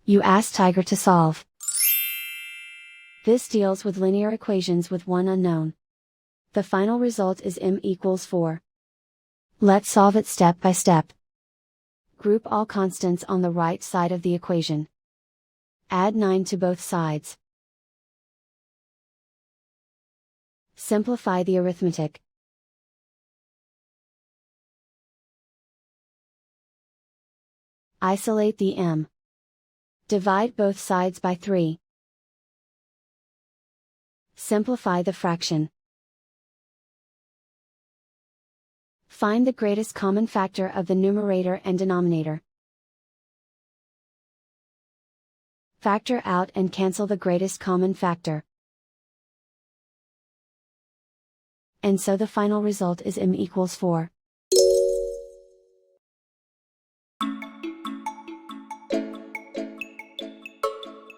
You ask Tiger to solve. This deals with linear equations with one unknown. The final result is m equals 4. Let's solve it step by step. Group all constants on the right side of the equation. Add 9 to both sides. Simplify the arithmetic. Isolate the m. Divide both sides by 3. Simplify the fraction. Find the greatest common factor of the numerator and denominator. Factor out and cancel the greatest common factor. And so the final result is m equals 4.